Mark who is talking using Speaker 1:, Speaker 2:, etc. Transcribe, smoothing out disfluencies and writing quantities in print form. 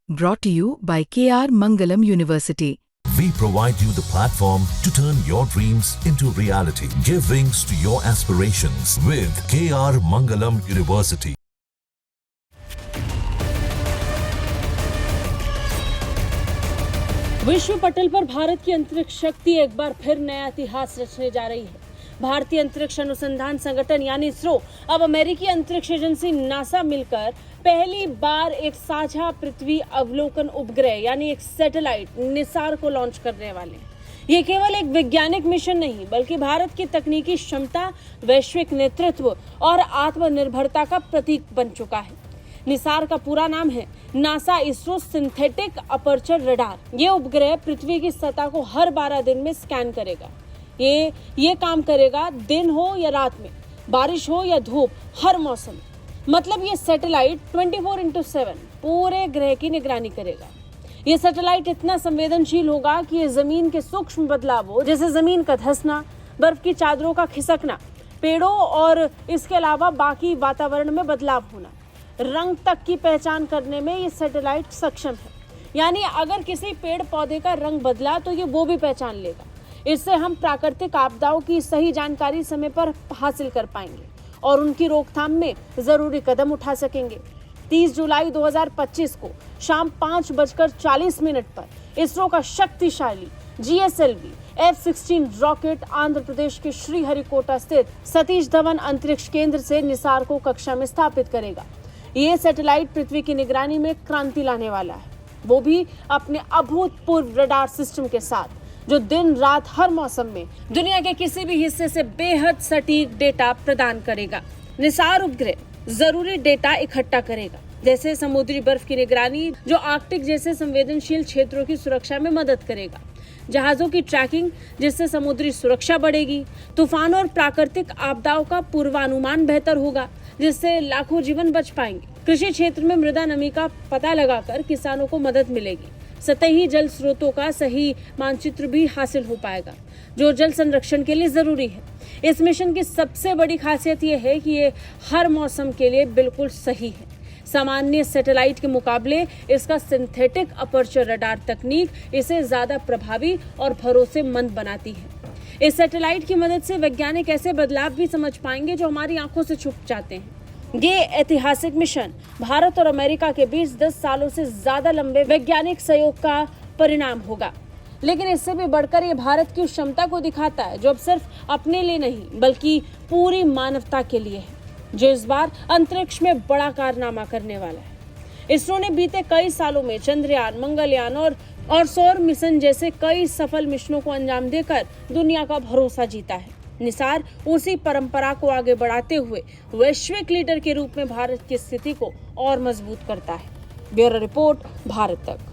Speaker 1: Brought to you by KR Mangalam University.
Speaker 2: We provide you the platform to turn your dreams into reality. Give wings to your aspirations with KR Mangalam University.
Speaker 3: विश्व पटल पर भारत की अंतरिक्ष शक्ति एक बार फिर नया इतिहास रचने जा रही है। भारतीय अंतरिक्ष अनुसंधान संगठन यानी इसरो अब अमेरिकी अंतरिक्ष एजेंसी नासा मिलकर पहली बार एक साझा पृथ्वी अवलोकन उपग्रह यानी एक सैटेलाइट निसार को लॉन्च करने वाले हैं। ये केवल एक वैज्ञानिक मिशन नहीं बल्कि भारत की तकनीकी क्षमता, वैश्विक नेतृत्व और आत्मनिर्भरता का प्रतीक बन चुका है। निसार का पूरा नाम है NASA ISRO synthetic aperture radar. ये उपग्रह पृथ्वी की सतह को हर 12 दिन में स्कैन करेगा। ये काम करेगा दिन हो या रात में, बारिश हो या धूप, हर मौसम। मतलब ये सैटेलाइट 24/7 पूरे ग्रह की निगरानी करेगा। ये सैटेलाइट इतना संवेदनशील होगा कि ये जमीन के सूक्ष्म बदलावों जैसे जमीन का धंसना, बर्फ की चादरों का खिसकना, पेड़ों और इसके अलावा बाकी वातावरण में बदलाव होना, रंग तक की पहचान करने में ये सैटेलाइट सक्षम है। यानी अगर किसी पेड़ पौधे का रंग बदला तो ये वो भी पहचान लेगा। इससे हम प्राकृतिक आपदाओं की सही जानकारी समय पर हासिल कर पाएंगे और उनकी रोकथाम में जरूरी कदम उठा सकेंगे। 30 जुलाई 2025 को शाम 5:40 पर इसरो का शक्तिशाली GSLV F-16 rocket Andhra Pradesh के श्रीहरिकोटा स्थित सतीश धवन अंतरिक्ष केंद्र से निसार को कक्षा में स्थापित करेगा। ये सैटेलाइट पृथ्वी की निगरानी में क्रांति लाने वाला है, वो भी अपने अभूतपूर्व रडार सिस्टम के साथ, जो दिन रात हर मौसम में दुनिया के किसी भी हिस्से से बेहद सटीक डेटा प्रदान करेगा। निसार उपग्रह जरूरी डेटा इकट्ठा करेगा, जैसे समुद्री बर्फ की निगरानी, जो आर्कटिक जैसे संवेदनशील क्षेत्रों की सुरक्षा में मदद करेगा, जहाजों की ट्रैकिंग जिससे समुद्री सुरक्षा बढ़ेगी, तूफान और प्राकृतिक आपदाओं का पूर्वानुमान बेहतर होगा जिससे लाखों जीवन बच पाएंगे। कृषि क्षेत्र में मृदा नमी का पता लगाकर किसानों को मदद मिलेगी। सतही जल स्रोतों का सही मानचित्र भी हासिल हो पाएगा, जो जल संरक्षण के लिए जरूरी है। इस मिशन की सबसे बड़ी खासियत यह है कि ये हर मौसम के लिए बिल्कुल सही है। सामान्य सैटेलाइट के मुकाबले इसका सिंथेटिक अपर्चर रडार तकनीक इसे ज्यादा प्रभावी और भरोसेमंद बनाती है। इस सैटेलाइट की मदद से वैज्ञानिक ऐसे बदलाव भी समझ पाएंगे जो हमारी आंखों से छुप जाते हैं। ये ऐतिहासिक मिशन भारत और अमेरिका के बीच 10 सालों से ज्यादा लंबे वैज्ञानिक सहयोग का परिणाम होगा, लेकिन इससे भी बढ़कर ये भारत की क्षमता को दिखाता है, जो अब सिर्फ अपने लिए नहीं बल्कि पूरी मानवता के लिए है, जो इस बार अंतरिक्ष में बड़ा कारनामा करने वाला है। इसरो ने बीते कई सालों में चंद्रयान, मंगलयान और सौर मिशन जैसे कई सफल मिशनों को अंजाम देकर दुनिया का भरोसा जीता है। निसार उसी परंपरा को आगे बढ़ाते हुए वैश्विक लीडर के रूप में भारत की स्थिति को और मजबूत करता है। ब्यूरो रिपोर्ट, भारत तक।